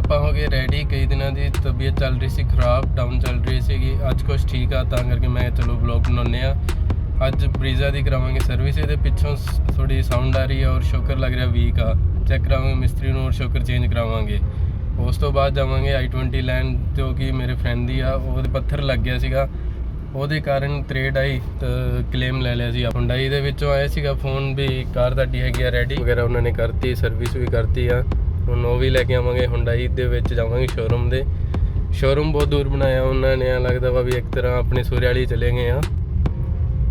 ਆਪਾਂ ਹੋ ਗਏ ਰੈਡੀ। ਕਈ ਦਿਨਾਂ ਦੀ ਤਬੀਅਤ ਚੱਲ ਰਹੀ ਸੀ ਖਰਾਬ, ਡਾਊਨ ਚੱਲ ਰਹੀ ਸੀਗੀ। ਅੱਜ ਕੁਛ ਠੀਕ ਆ, ਤਾਂ ਕਰਕੇ ਮੈਂ ਚਲੋ ਵਲੌਗ ਬਣਾਉਂਦੇ ਆ। ਅੱਜ ਬਰੀਜ਼ਾ ਦੀ ਕਰਾਵਾਂਗੇ ਸਰਵਿਸ। ਇਹਦੇ ਪਿੱਛੋਂ ਥੋੜੀ ਸਾਊਂਡ ਆ ਰਹੀ ਹੈ ਔਰ ਸ਼ੋਕਰ ਲੱਗ ਰਿਹਾ ਵੀਕ ਆ। ਚੈੱਕ ਕਰਾਵਾਂਗੇ ਮਿਸਤਰੀ ਨੂੰ ਔਰ ਸ਼ੋਕਰ ਚੇਂਜ ਕਰਾਵਾਂਗੇ। ਉਸ ਤੋਂ ਬਾਅਦ ਜਾਵਾਂਗੇ i20 ਲੈਣ, ਜੋ ਕਿ ਮੇਰੇ ਫਰੈਂਡ ਦੀ ਆ। ਉਹਦੇ ਪੱਥਰ ਲੱਗ ਗਿਆ ਸੀਗਾ, ਉਹਦੇ ਕਾਰਨ ਤਰੇੜ ਆਈ ਤਾਂ ਕਲੇਮ ਲੈ ਲਿਆ ਸੀ। ਹੁੰਡਾਈ ਦੇ ਵਿੱਚੋਂ ਆਇਆ ਸੀਗਾ ਫੋਨ ਵੀ ਕਾਰ ਤੁਹਾਡੀ ਹੈਗੀ ਆ ਰੈਡੀ ਵਗੈਰਾ, ਉਹਨਾਂ ਨੇ ਕਰਤੀ, ਸਰਵਿਸ ਵੀ ਕਰਤੀ ਆ। ਹੁਣ ਉਹ ਵੀ ਲੈ ਕੇ ਆਵਾਂਗੇ। ਹੁੰਡਾਈ ਦੇ ਵਿੱਚ ਜਾਵਾਂਗੇ ਸ਼ੋਰੂਮ ਦੇ। ਸ਼ੋਰੂਮ ਬਹੁਤ ਦੂਰ ਬਣਾਇਆ ਉਹਨਾਂ ਨੇ, ਲੱਗਦਾ ਵਾ ਵੀ ਇੱਕ ਤਰ੍ਹਾਂ ਆਪਣੇ ਸੂਰਿਆ ਵਾਲੀ ਚਲੇ ਗਏ ਆ।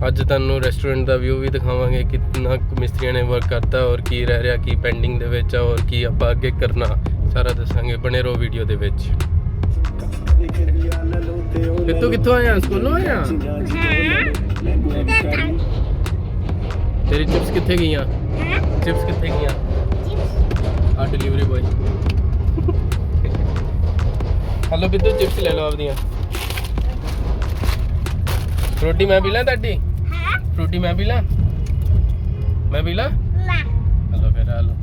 ਅੱਜ ਤੁਹਾਨੂੰ ਰੈਸਟੋਰੈਂਟ ਦਾ ਵਿਊ ਵੀ ਦਿਖਾਵਾਂਗੇ, ਕਿੰਨਾ ਮਿਸਤਰੀਆਂ ਨੇ ਵਰਕ ਕਰਤਾ ਔਰ ਕੀ ਰਹਿ ਰਿਹਾ, ਕੀ ਪੈਂਡਿੰਗ ਦੇ ਵਿੱਚ ਆ ਔਰ ਕੀ ਆਪਾਂ ਅੱਗੇ ਕਰਨਾ, ਸਾਰਾ ਦੱਸਾਂਗੇ। ਬਣੇ ਰਹੋ ਵੀਡੀਓ ਦੇ ਵਿੱਚ। ਤੂੰ ਕਿੱਥੋਂ ਆਇਆ? ਸਕੂਲੋਂ ਆਇਆ? ਤੇਰੀ ਚਿਪਸ ਕਿੱਥੇ ਗਈਆਂ? ਚਿਪਸ ਕਿੱਥੇ ਗਈਆਂ? ਆ ਡਿਲੀਵਰੀ ਬॉय। ਹਲੋ ਬਿੱਦੂ, ਚਿਪਸ ਲੈ ਲਓ ਆਪਦੀਆਂ। ਫਰੂਟੀ ਮੈਂ ਪੀ ਲਾਂ ਤੁਹਾਡੀ? ਫਰੂਟੀ ਮੈਂ ਪੀ ਲਾਂ? ਮੈਂ ਪੀ ਲਾਂ? ਹਲੋ ਫਿਰ ਹਲੋ।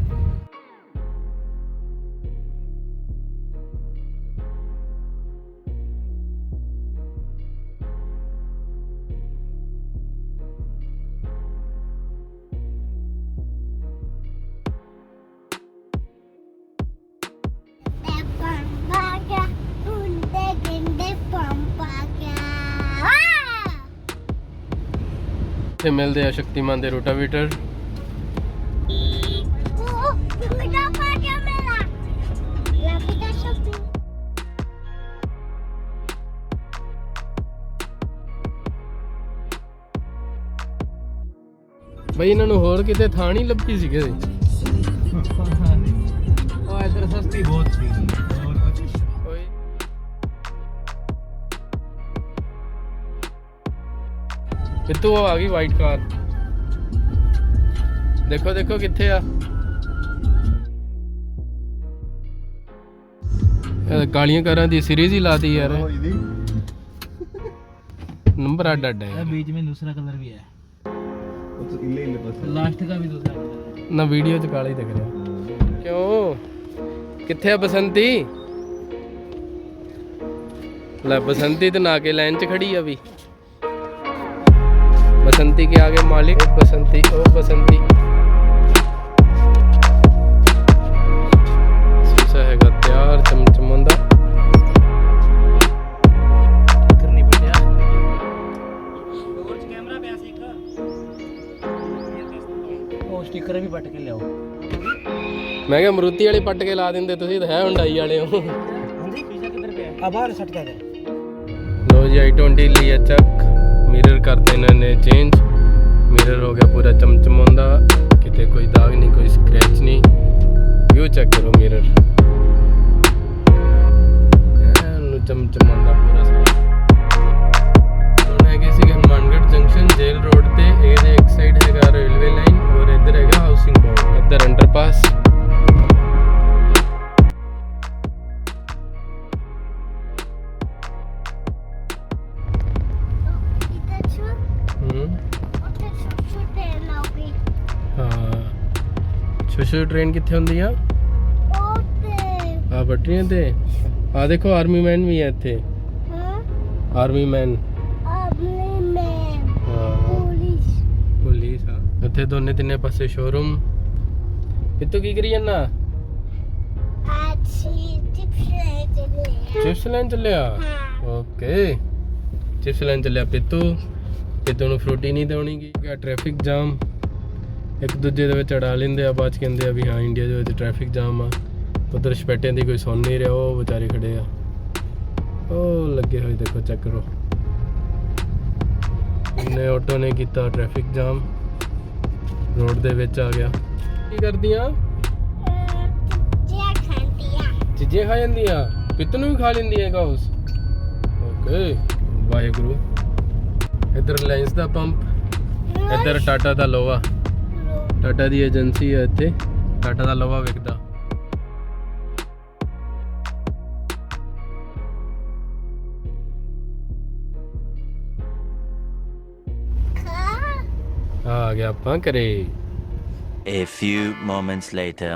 ਤੇ ਮਿਲਦੇ ਆ ਸ਼ਕਤੀਮਾਨ ਦੇ ਰੋਟਾਵੇਟਰ। ਬਈ ਇਹਨਾਂ ਨੂੰ ਹੋਰ ਕਿਤੇ ਥਾਂ ਨਹੀਂ ਲੱਭੀ ਸੀ ਕਿਤੇ। ਉਹ ਇਧਰ ਸਸਤੀ ਬਹੁਤ ਸੀ। ਕਿੱਥੋਂ ਆ ਗਈ ਵਾਈਟ ਕਾਰ? ਦੇਖੋ ਦੇਖੋ ਕਿੱਥੇ ਆ। ਕਾਲੀਆਂ ਕਾਰਾਂ ਦੀ सीरीज ही लाती यार। नंबर अड्डा अड्डा है। बीच में दूसरा कलर भी है, लास्ट का भी दूसरा कलर ना। वीडियो च काला ही दिख रहा। क्यों किथे है बसंती? ला बसंती तो ना के लाइन च खड़ी है अभी। बसंती के आगे मालिक। बसंती ओ बसंती। शीशा हैगा तैयार चमचमांदा। करनी पड़िया डोर च कैमरा पे ऐसे का ओ स्टिकर भी पट के ले आओ। मैं क्या मरुति वाले पट के ला देंदे, तुसी तो है हुंडई वाले हो। हां जी शीशा किधर पे है? अब बाहर सट के लो जी। i20 लिया चक। मिरर करते इन्होंने चेंज। मिरर हो गया पूरा चमचमांदा, किते कोई दाग नहीं, कोई स्क्रैच नहीं। व्यू चेक करो मिरर, चमचमांदा पूरा सारा। है किसी हनुमानगढ़ जंक्शन जेल रोड ते एक साइड है रेलवे लाइन और इधर है हाउसिंग बोर्ड, इधर अंडरपास। ਛੋਟੇ ट्रेन कितने होंदी आ? आ पटरियां ते आ देखो आर्मी मैन भी है इत्थे। आर्मी मैन पुलिस इत्थे दोने तिन्ने पासे शोरूम। इत्थों की करी जाना? चिप्स लैन चलिया। ओके चिप्स लैन चलिया पित्तू। पित्तू नूं फ्रूटी नहीं देनी। क्या ट्रैफिक जाम एक दूजे ਦੇ ਵਿੱਚ ਅੜਾ ਲੈਂਦੇ ਆ, ਬਾਅਦ ਕਹਿੰਦੇ ਆ ਵੀ ਹਾਂ ਇੰਡੀਆ ਦੇ ਵਿੱਚ ਟ੍ਰੈਫਿਕ ਜਾਮ ਆ। ਉਧਰ ਸਪੈਟਿਆਂ ਦੀ ਕੋਈ ਸੁਣ ਨਹੀਂ ਰਿਹਾ, ਉਹ ਵਿਚਾਰੇ ਖੜੇ ਆ, ਉਹ ਲੱਗੇ ਹੋਏ। ਦੇਖੋ ਚੈੱਕ ਕਰੋ, ਇਹਨੇ ਆਟੋ ਨੇ ਕੀਤਾ ਟ੍ਰੈਫਿਕ ਜਾਮ, ਰੋਡ ਦੇ ਵਿੱਚ ਆ ਗਿਆ। ਕੀ ਕਰਦੀਆਂ? ਚੀਜ਼ੇ ਖਾ ਜਾਂਦੀਆਂ। ਪਿੱਤ ਨੂੰ ਵੀ ਖਾ ਲੈਂਦੀ ਹੈ ਗਾਉਸ। ਓਕੇ ਵਾਹਿਗੁਰੂ। ਇੱਧਰ ਰਿਲਾਇੰਸ ਦਾ ਪੰਪ, ਇੱਧਰ ਟਾਟਾ ਦਾ ਲੋਹਾ। टाटा दी एजेंसी है इत्थे, टाटा दा लोहा विकदा। आ गया अपना करे। A few moments later.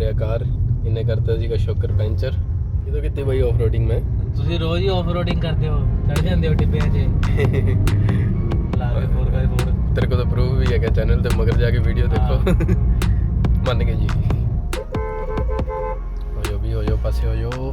ਰਿਹਾ ਕਾਰ, ਇਹਨੇ ਕਰਤਾ ਸੀਗਾ ਸ਼ੋਕਰ ਪੈਂਚਰ। ਜਦੋਂ ਕੀਤੀ ਬਈ ਆਫ ਰੋਡਿੰਗ ਮੈਂ, ਤੁਸੀਂ ਰੋਜ਼ ਹੀ ਆਫ ਰੋਡਿੰਗ ਕਰਦੇ ਹੋ, ਚੜ ਜਾਂਦੇ ਹੋ ਟਿੱਬਿਆਂ 'ਚ ਲਾ ਕੇ 4x4। ਤੇਰੇ ਕੋਲ ਤਾਂ ਪ੍ਰੂਫ ਵੀ ਹੈਗਾ ਚੈਨਲ ਤੇ, ਮਗਰ ਜਾ ਕੇ ਵੀਡੀਓ ਦੇਖੋ। ਮੰਨ ਗਏ ਜੀ। ਹੋ ਜਾਓ ਪਾਸੇ ਹੋ ਜਾਓ।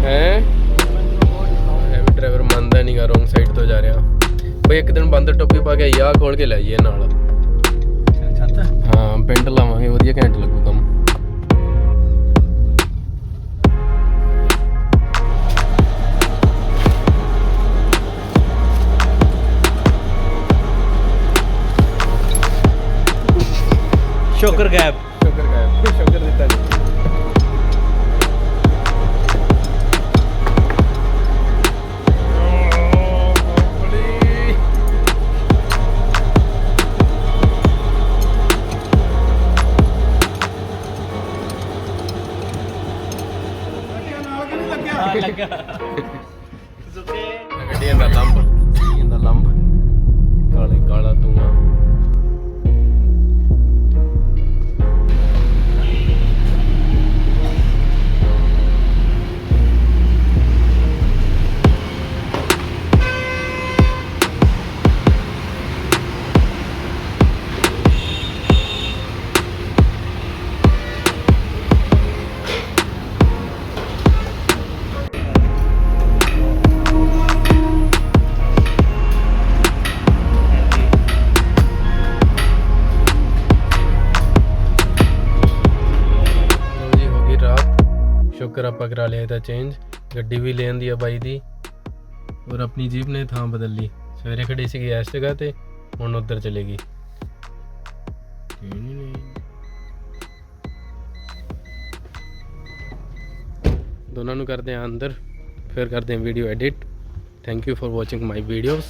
ਹੈ ਡਰਾਈਵਰ ਮੰਨਦਾ ਨਹੀਂਗਾ, ਰੋਂਗ ਸਾਈਡ ਤੋਂ ਜਾ ਰਿਹਾ ਬਈ। ਇੱਕ ਦਿਨ ਬੰਦ ਟੋਪੀ ਪਾ ਕੇ ਯਾ ਖੋਲ ਕੇ ਲੈ ਜਾਈਏ ਨਾਲ। ਹਾਂ ਪਿੰਡ ਲਾਵਾਂਗੇ, ਵਧੀਆ ਘੈਂਟ ਲੱਗੂ ਕੰਮ। ਸ਼ੋਕਰ ਗੈਪ ਸ਼ੋਕਰ ਦਿੱਤਾ ਜੀ। ਲੱਗਾ ਗੱਡੀਆਂ ਦਾ ਲੰਬ ਕਾਲਾ ਧੂਆਂ। ਸ਼ੁਕਰ ਆਪਾਂ ਕਰਾ ਲਿਆ ਇਹਦਾ ਚੇਂਜ। ਗੱਡੀ ਵੀ ਲੈਣ ਦੀ ਆ ਬਾਈ ਦੀ, ਔਰ ਆਪਣੀ ਜੀਪ ਨੇ ਥਾਂ ਬਦਲ ਲਈ। ਸਵੇਰੇ ਖੜੀ ਸੀਗੀ ਇਸ ਜਗ੍ਹਾ ਤੇ, ਹੁਣ ਉੱਧਰ ਚਲੇਗੀ। ਦੋਨਾਂ ਨੂੰ ਕਰਦੇ ਆ ਅੰਦਰ, ਫਿਰ ਕਰਦੇ ਆ video edit. Thank you for watching my videos.